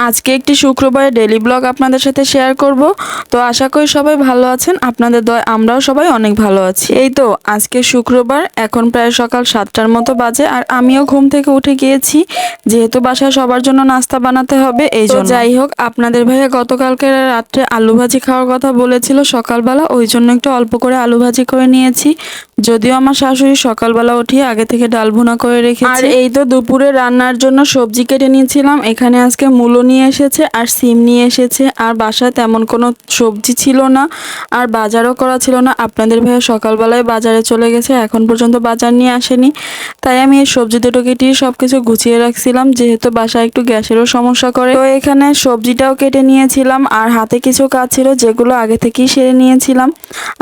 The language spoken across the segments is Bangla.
আজকে একটি শুক্রবারের ডেইলি ব্লগ আপনাদের সাথে শেয়ার করব। তো আশা করি সবাই ভালো আছেন, আপনাদের দয় আমরাও সবাই অনেক ভালো আছি। এই তো আজকে শুক্রবার, এখন প্রায় সকাল 7টার মতো বাজে, আর আমিও ঘুম থেকে উঠে গিয়েছি, যেহেতু বাসায় সবার জন্য নাস্তা বানাতে হবে। এই জন্য যাই হোক, আপনাদের ভাইয়া গতকালকে রাত্রে আলু ভাজি খাওয়ার কথা বলেছিল সকালবেলা, ওই জন্য একটু অল্প করে আলু ভাজি করে নিয়েছি। যদিও আমার শাশুড়ি সকালবেলা উঠিয়ে আগে থেকে ডাল ভুনা করে রেখেছে। আর এই তো দুপুরে রান্নার জন্য সবজি কেটে নিয়েছিলাম। এখানে আজকে মূলো নিয়ে এসেছে আর সিম নিয়ে এসেছে, আর বাসায় তেমন কোনো সবজি ছিল না, আর বাজারও করা ছিল না। আপনাদের ভাইয়া সকালবেলায় বাজারে চলে গেছে, এখন পর্যন্ত বাজার নিয়ে আসেনি। তাই আমি এই সবজি দুটো কেটে সবকিছু গুছিয়ে রাখছিলাম, যেহেতু বাসায় একটু গ্যাসেরও সমস্যা করে। তো এখানে সবজিটাও কেটে নিয়েছিলাম, আর হাতে কিছু কাজ ছিল যেগুলো আগে থেকেই সেরে নিয়েছিলাম।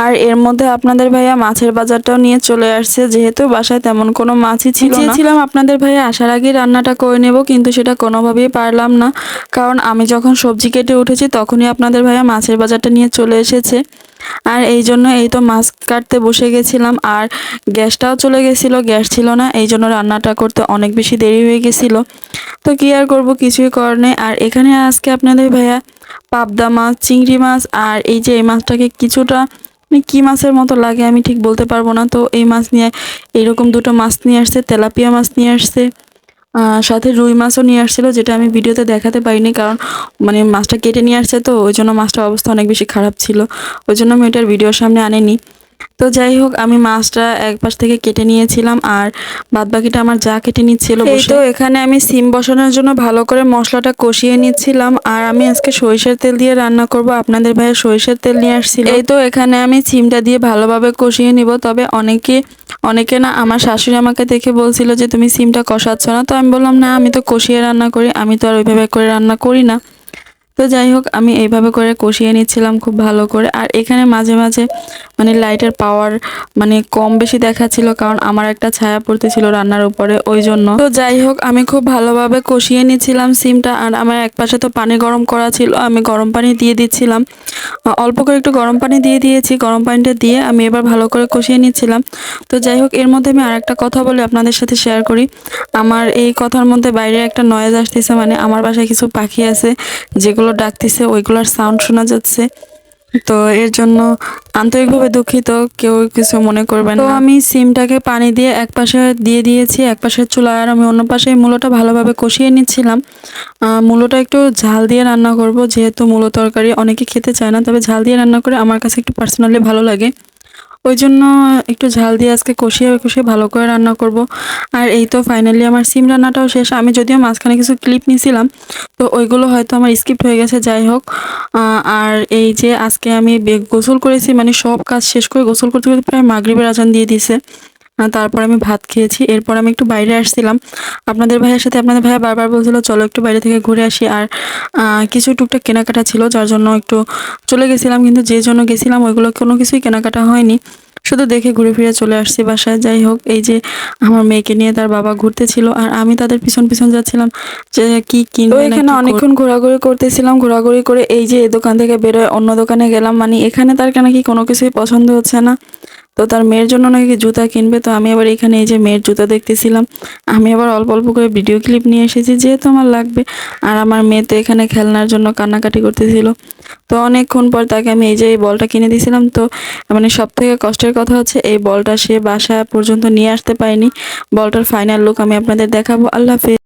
আর এর মধ্যে আপনাদের ভাইয়া মাছের বাজারটাও নিয়ে চলে আসছে, যেহেতু বাসায় তেমন কোনো মাছই ছিল না। চেয়েছিলাম আপনাদের ভাইয়া আসার আগে রান্নাটা করে নেব, কিন্তু সেটা কোনোভাবেই পারলাম না, কারণ আমি যখন সবজি কেটে উঠেছি তখনই আপনাদের ভাইয়া মাছের বাজারটা নিয়ে চলে এসেছে। আর এই জন্য এই তো মাছ কাটতে বসে গেছিলাম, আর গ্যাসটাও চলে গেছিলো, গ্যাস ছিল না, এই জন্য রান্নাটা করতে অনেক বেশি দেরি হয়ে গেছিলো। তো কি আর করবো, কিছুই করার নেই। আর এখানে আজকে আপনাদের ভাইয়া পাবদা মাছ, চিংড়ি মাছ, আর এই যে এই মাছটাকে কিছুটা কি মাছের মতো লাগে আমি ঠিক বলতে পারবো না, তো এই মাছ নিয়ে এইরকম দুটো মাছ নিয়ে আসছে, তেলাপিয়া মাছ নিয়ে আসছে, সাথে রুই মাছও নিয়ে আসছিল, যেটা আমি ভিডিওতে দেখাতে পারিনি, কারণ মানে মাছটা কেটে নিয়ে আসছে, তো ওই জন্য মাছটার অবস্থা অনেক বেশি খারাপ ছিল, ওই জন্য আমি ওটার ভিডিওর সামনে আনিনি। তো যাই হোক, আমি মাছটা এক পাশ থেকে কেটে নিয়েছিলাম, আর বাদ বাকিটা আমার যা কেটে নিচ্ছিল। এই তো এখানে আমি সিম বসানোর জন্য ভালো করে মশলাটা কষিয়ে নিচ্ছিলাম, আর আমি আজকে সরিষার তেল দিয়ে রান্না করব। আপনাদের ভাইয়া সরিষার তেল নিয়ে আসছিল। এই তো এখানে আমি সিমটা দিয়ে ভালোভাবে কষিয়ে নিব। তবে অনেকে না, আমার শাশুড়ি আমাকে দেখে বলছিল যে তুমি সিমটা কষাচ্ছ না, তো আমি বললাম না, আমি তো কষিয়ে রান্না করি, আমি তো আর ওইভাবে করে রান্না করি না। তো যাই হোক, আমি এইভাবে করে কষিয়ে নিচ্ছিলাম খুব ভালো করে। আর এখানে মাঝে মাঝে মানে লাইটের পাওয়ার মানে কম বেশি দেখাচ্ছিল, কারণ আমার একটা ছায়া পড়তেছিল রান্নার উপরে, ওই জন্য। তো যাই হোক, আমি খুব ভালোভাবে কষিয়ে নিচ্ছিলাম সিমটা। আর আমার এক পাশে তো পানি গরম করা ছিল, আমি গরম পানি দিয়ে দিচ্ছিলাম, অল্প করে একটু গরম পানি দিয়ে দিয়েছি। গরম পানিটা দিয়ে আমি এবার ভালো করে কষিয়ে নিচ্ছিলাম। তো যাই হোক, এর মধ্যে আমি আরেকটা কথা বলে আপনাদের সাথে শেয়ার করি। আমার এই কথার মধ্যে বাইরে একটা নয়েজ আসতেছে, মানে আমার বাসায় কিছু পাখি আছে যেগুলো ডাকতেছে, ওইগুলোর সাউন্ড শোনা যাচ্ছে। তো এর জন্য আন্তরিকভাবে দুঃখিত, কেউ কিছু মনে করবেন না। তো আমি সিমটাকে পানি দিয়ে এক পাশে দিয়ে দিয়েছি, এক পাশের চুলায়, আর আমি অন্য পাশে মূলোটা ভালোভাবে কষিয়ে নিচ্ছিলাম। মূলোটা একটু ঝাল দিয়ে রান্না করব, যেহেতু মূলো তরকারি অনেকে খেতে চায় না, তবে ঝাল দিয়ে রান্না করে আমার কাছে একটু পার্সোনালি ভালো লাগে, ওই জন্য একটু ঝাল দিয়ে আজকে কষিয়ে কষিয়ে ভালো করে রান্না করব। আর এই তো ফাইনালি আমার সিম রান্নাটাও শেষ। আমি যদিও মাঝখানে কিছু ক্লিপ নিয়েছিলাম, তো ওইগুলো হয়তো আমার স্কিপ হয়ে গেছে। যাই হোক, আর এই যে আজকে আমি গোসল করেছি, মানে সব কাজ শেষ করে গোসল করতে করতে প্রায় মাগরিবের আজান দিয়ে দিছে। তারপর আমি ভাত খেয়েছি, এরপর আমি একটু বাইরে আসছিলাম আপনাদের ভাইয়ের সাথে। আপনাদের ভাইয়া বারবার বলছিল চলো একটু বাইরে থেকে ঘুরে আসি, আর কিছু টুকটাক কেনাকাটা ছিল, যার জন্য একটু চলে গেছিলাম। কিন্তু যে জন্য গেছিলাম ওইগুলো কোনো কিছুই কেনাকাটা হয়নি, শুধু দেখে ঘুরে ফিরে চলে আসছি বাসায়। যাই হোক, এই যে আমার মেয়েকে নিয়ে তার বাবা ঘুরতেছিল, আর আমি তাদের পিছন পিছন যাচ্ছিলাম যে কি কিনবো। এখানে অনেকক্ষণ ঘোরাঘুরি করতেছিলাম, ঘোরাঘুরি করে এই যে এই দোকান থেকে বেরোয় অন্য দোকানে গেলাম, মানে এখানে তার নাকি কোনো কিছুই পছন্দ হচ্ছে না, তো তার মেয়ের জন্য নাকি জুতা কিনবে। তো আমি আবার এখানে এই যে মেয়ের জুতা দেখতেছিলাম, আমি আবার অল্প অল্প করে ভিডিও ক্লিপ নিয়ে এসেছি, যেহেতু আমার লাগবে। আর আমার মেয়ে তো এখানে খেলনার জন্য কান্নাকাটি করতেছিল, তো অনেকক্ষণ পর তাকে আমি এই যে এই বলটা কিনে দিয়েছিলাম। তো মানে সব থেকে কষ্টের কথা হচ্ছে এই বলটা সে বাসা পর্যন্ত নিয়ে আসতে পারেনি। বলটার ফাইনাল লুক আমি আপনাদের দেখাবো। আল্লাহ হাফেজ।